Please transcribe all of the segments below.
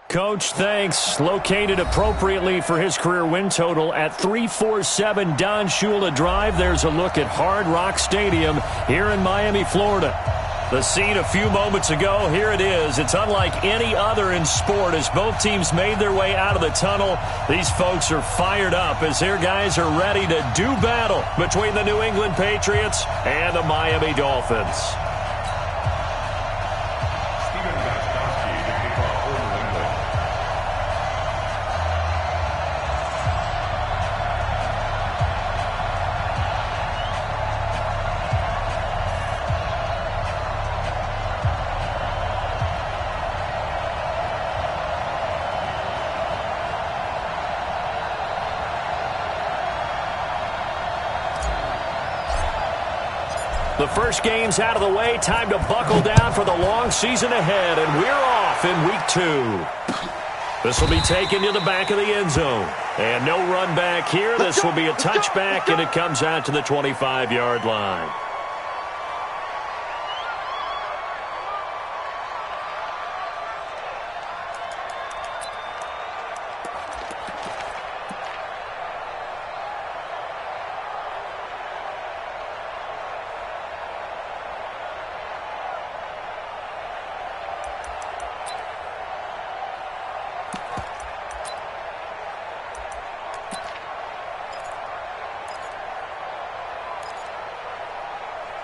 Coach, thanks. Located appropriately for his career win total at 347 Don Shula Drive. There's a look at Hard Rock Stadium here in Miami, Florida. The scene a few moments ago, here it is. It's unlike any other in sport as both teams made their way out of the tunnel. These folks are fired up as their guys are ready to do battle between the New England Patriots and the Miami Dolphins. The first game's out of the way. Time to buckle down for the long season ahead, and we're off in week 2. This will be taken to the back of the end zone. And no run back here. This will be a touchback, and it comes out to the 25-yard line.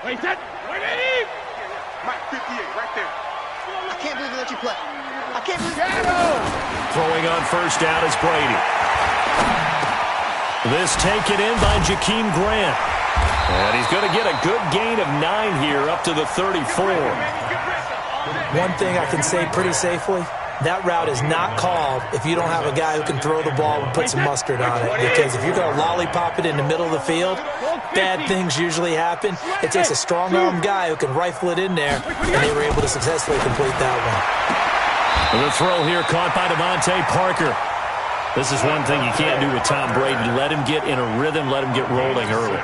Wait, set. Wait, Mike, 58, right there. I can't believe they let you play. I can't believe Throwing on first down is Brady. This taken in by Jakeem Grant. And he's going to get a good gain of 9 here up to the 34. One thing I can say pretty safely, that route is not called if you don't have a guy who can throw the ball and put some mustard on it. Because if you're going to lollipop it in the middle of the field, bad things usually happen. It takes a strong-armed guy who can rifle it in there, and they were able to successfully complete that one. The throw here caught by Devontae Parker. This is one thing you can't do with Tom Brady. Let him get in a rhythm, let him get rolling early.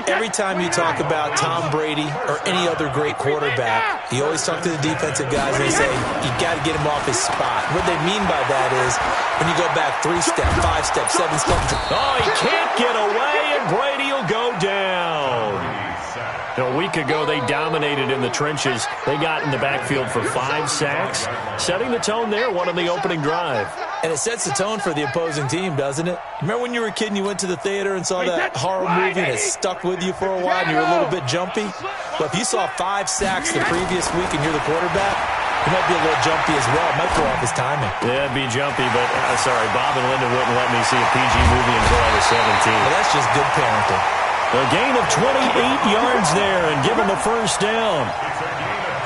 Every time you talk about Tom Brady or any other great quarterback, you always talk to the defensive guys and they say, you got to get him off his spot. What they mean by that is when you go back 3 step, 5 step, 7 steps. Oh, he can't get away, and Brady will go down. A week ago, they dominated in the trenches. They got in the backfield for 5 sacks, setting the tone there, one on the opening drive. And it sets the tone for the opposing team, doesn't it? Remember when you were a kid and you went to the theater and saw that horror movie and it stuck with you for a while and you were a little bit jumpy? Well, if you saw 5 sacks the previous week and you're the quarterback, you might be a little jumpy as well. It might throw off his timing. Yeah, it'd be jumpy, but sorry, Bob and Linda wouldn't let me see a PG movie until I was 17. Well, that's just good parenting. A gain of 28 yards there and give him a first down.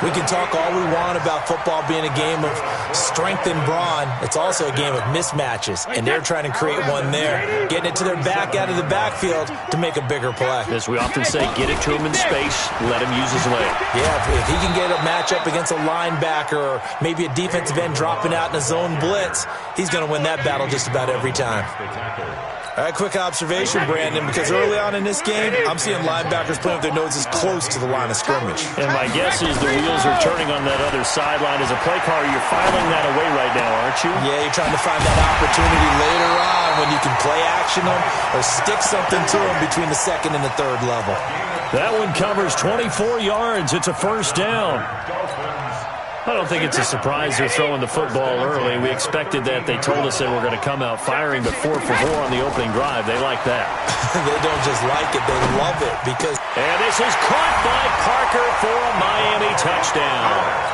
We can talk all we want about football being a game of strength and brawn. It's also a game of mismatches, and they're trying to create one there, getting it to their back out of the backfield to make a bigger play. As we often say, get it to him in space, let him use his leg. Yeah, if he can get a matchup against a linebacker or maybe a defensive end dropping out in a zone blitz, he's going to win that battle just about every time. All right, quick observation, Brandon, because early on in this game, I'm seeing linebackers playing with their noses close to the line of scrimmage. And my guess is the wheels are turning on that other sideline. As a play caller, you're filing that away right now, aren't you? Yeah, you're trying to find that opportunity later on when you can play action them or stick something to them between the second and the third level. That one covers 24 yards. It's a first down. I don't think it's a surprise they're throwing the football early. We expected that. They told us they were going to come out firing, but 4 for 4 on the opening drive. They like that. They don't just like it, they love it because... And this is caught by Parker for a Miami touchdown.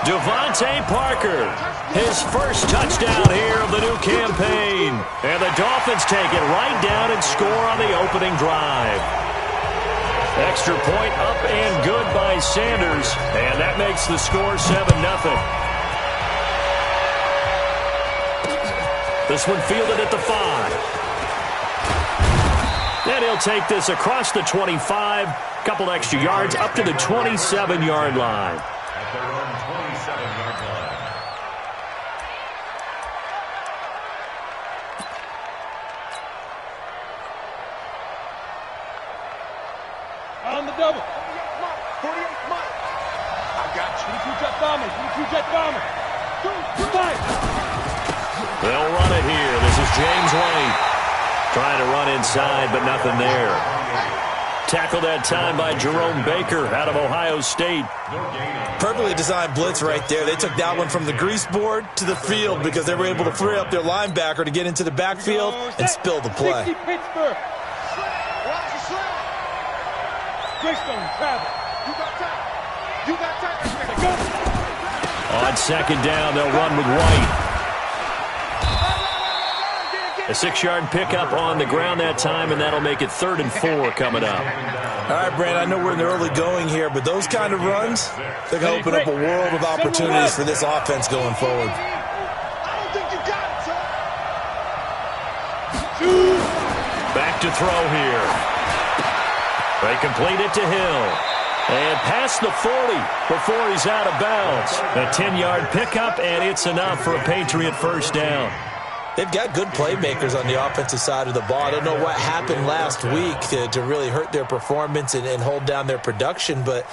Devontae Parker, his first touchdown here of the new campaign. And the Dolphins take it right down and score on the opening drive. Extra point up and good by Sanders, and that makes the score 7-0. This one fielded at the 5. And he'll take this across the 25, couple extra yards up to the 27-yard line. At their own 27-yard line. On the double. 48 Mike. I got you. 2-jet bomber. 2-jet bomber. 2-5. They'll run it here. This is James White. Trying to run inside, but nothing there. Tackled that time by Jerome Baker out of Ohio State. Perfectly designed blitz right there. They took that one from the grease board to the field because they were able to free up their linebacker to get into the backfield and spill the play. 60 Pittsburgh. Greystone, travel. You got time. You got time. On second down, they'll run with White. A 6-yard pickup on the ground that time, and that'll make it 3rd and 4 coming up. All right, Brand, I know we're in the early going here, but those kind of runs, they're going to open up a world of opportunities for this offense going forward. I don't think you got it, son. Back to throw here. They complete it to Hill. And past the 40 before he's out of bounds. A 10-yard pickup, and it's enough for a Patriot first down. They've got good playmakers on the offensive side of the ball. I don't know what happened last week to really hurt their performance and hold down their production, but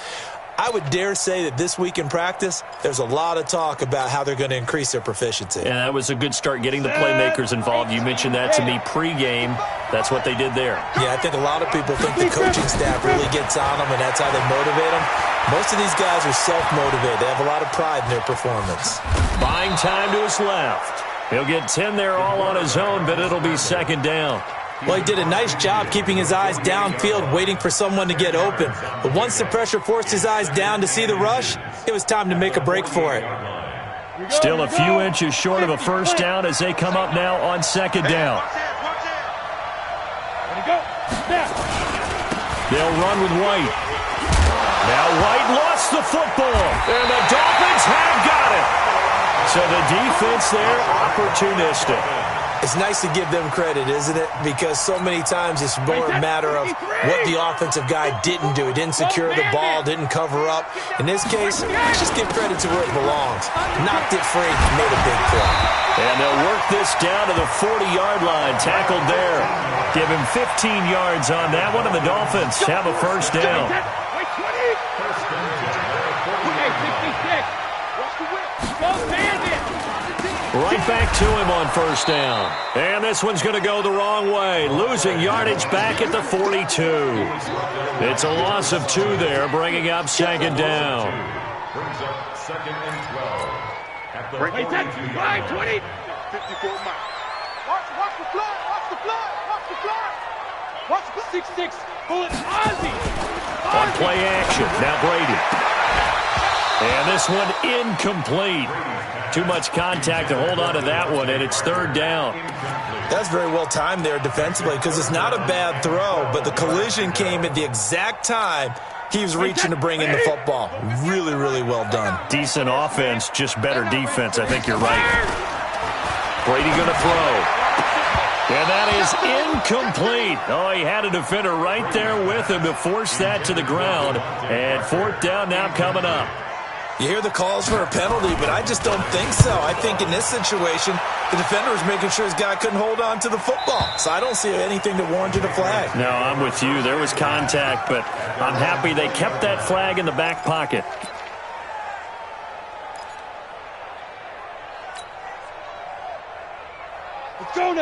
I would dare say that this week in practice, there's a lot of talk about how they're going to increase their proficiency. Yeah, that was a good start getting the playmakers involved. You mentioned that to me pregame. That's what they did there. Yeah, I think a lot of people think the coaching staff really gets on them, and that's how they motivate them. Most of these guys are self-motivated. They have a lot of pride in their performance. Buying time to his left. He'll get 10 there all on his own, but it'll be second down. Well, he did a nice job keeping his eyes downfield, waiting for someone to get open. But once the pressure forced his eyes down to see the rush, it was time to make a break for it. Still a few inches short of a first down as they come up now on second down. They'll run with White. Now White lost the football, and the Dolphins have got it. So the defense there, opportunistic. It's nice to give them credit, isn't it? Because so many times it's more a matter of what the offensive guy didn't do. He didn't secure the ball, didn't cover up. In this case, let's just give credit to where it belongs. Knocked it free, made a big play. And they'll work this down to the 40-yard line, tackled there. Give him 15 yards on that one, and the Dolphins have a first down. Right back to him on first down. And this one's going to go the wrong way. Losing yardage back at the 42. It's a loss of 2 there, bringing up second down. Brings up 2nd and 12. At the 20. 54 Mike. Watch the fly. Watch the fly. Watch the fly. Watch the 6-6. Bullet Ozzy. On play action. Now Brady. And this one incomplete. Too much contact to hold on to that one, and it's 3rd down. That's very well timed there defensively because it's not a bad throw, but the collision came at the exact time he was reaching to bring in the football. Really, really well done. Decent offense, just better defense. I think you're right. Brady going to throw. And that is incomplete. Oh, he had a defender right there with him to force that to the ground. And 4th down now coming up. You hear the calls for a penalty, but I just don't think so. I think in this situation, the defender was making sure his guy couldn't hold on to the football. So I don't see anything that warranted a flag. No, I'm with you. There was contact, but I'm happy they kept that flag in the back pocket.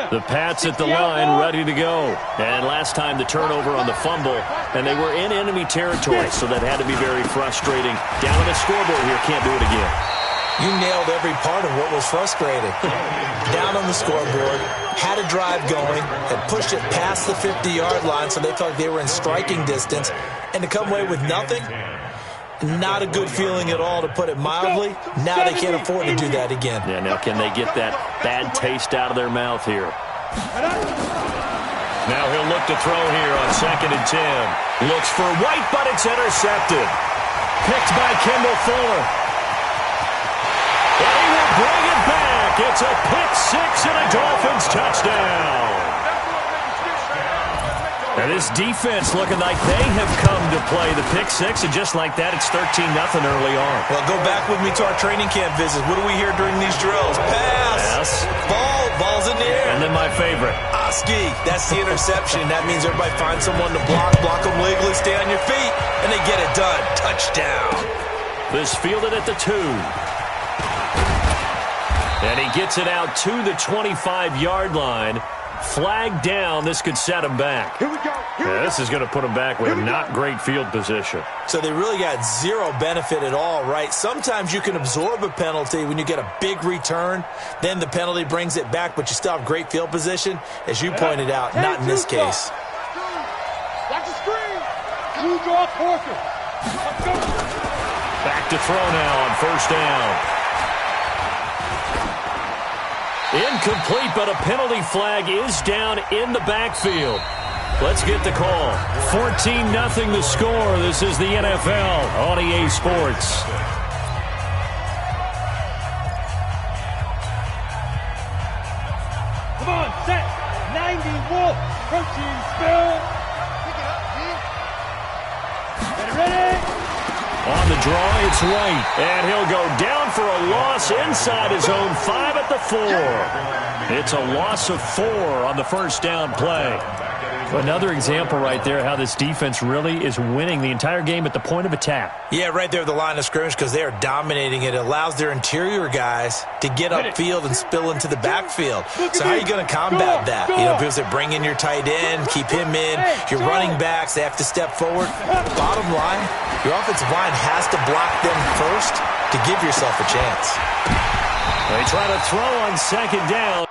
The Pats at the line, ready to go. And last time the turnover on the fumble, and they were in enemy territory, so that had to be very frustrating. Down on the scoreboard here, can't do it again. You nailed every part of what was frustrating. Down on the scoreboard, had a drive going, had pushed it past the 50-yard line, so they felt they were in striking distance, and to come away with nothing, Not a good feeling at all, to put it mildly. Now they can't afford to do that again. Yeah, now can they get that bad taste out of their mouth here? Now he'll look to throw here on 2nd and 10. Looks for White, but it's intercepted. Picked by Kendall Fuller. And he will bring it back. It's a pick six and a Dolphins touchdown. Now this defense looking like they have come to play the pick six, and just like that, it's 13-0 early on. Well, go back with me to our training camp visits. What do we hear during these drills? Pass. Ball's in the air. And then my favorite. Oski. That's the interception. That means everybody finds someone to block them legally, stay on your feet, and they get it done. Touchdown. This fielded at the 2. And he gets it out to the 25-yard line. Flag down. This could set him back. Here we go. This is going to put him back with a not great field position. So they really got zero benefit at all, right? Sometimes you can absorb a penalty when you get a big return. Then the penalty brings it back, but you still have great field position. As you pointed out, not in this case. Watch the screen. You draw Porter. Let's go. Back to throw now on 1st down. Incomplete, but a penalty flag is down in the backfield. Let's get the call. 14-0 the score. This is the NFL on EA Sports. Come on, set. 90 Wolf. Protein spill. Pick it up, G. Ready? On the draw, it's White. And he'll go down for a loss inside his own 5 at the 4. It's a loss of 4 on the 1st down play. Another example right there how this defense really is winning the entire game at the point of attack. Yeah, right there at the line of scrimmage, because they are dominating it. It allows their interior guys to get upfield and spill into the backfield. So how are you going to combat that? You know, because they bring in your tight end, keep him in. Your running backs, they have to step forward. Bottom line, your offensive line has to block them first to give yourself a chance. They try to throw on 2nd down.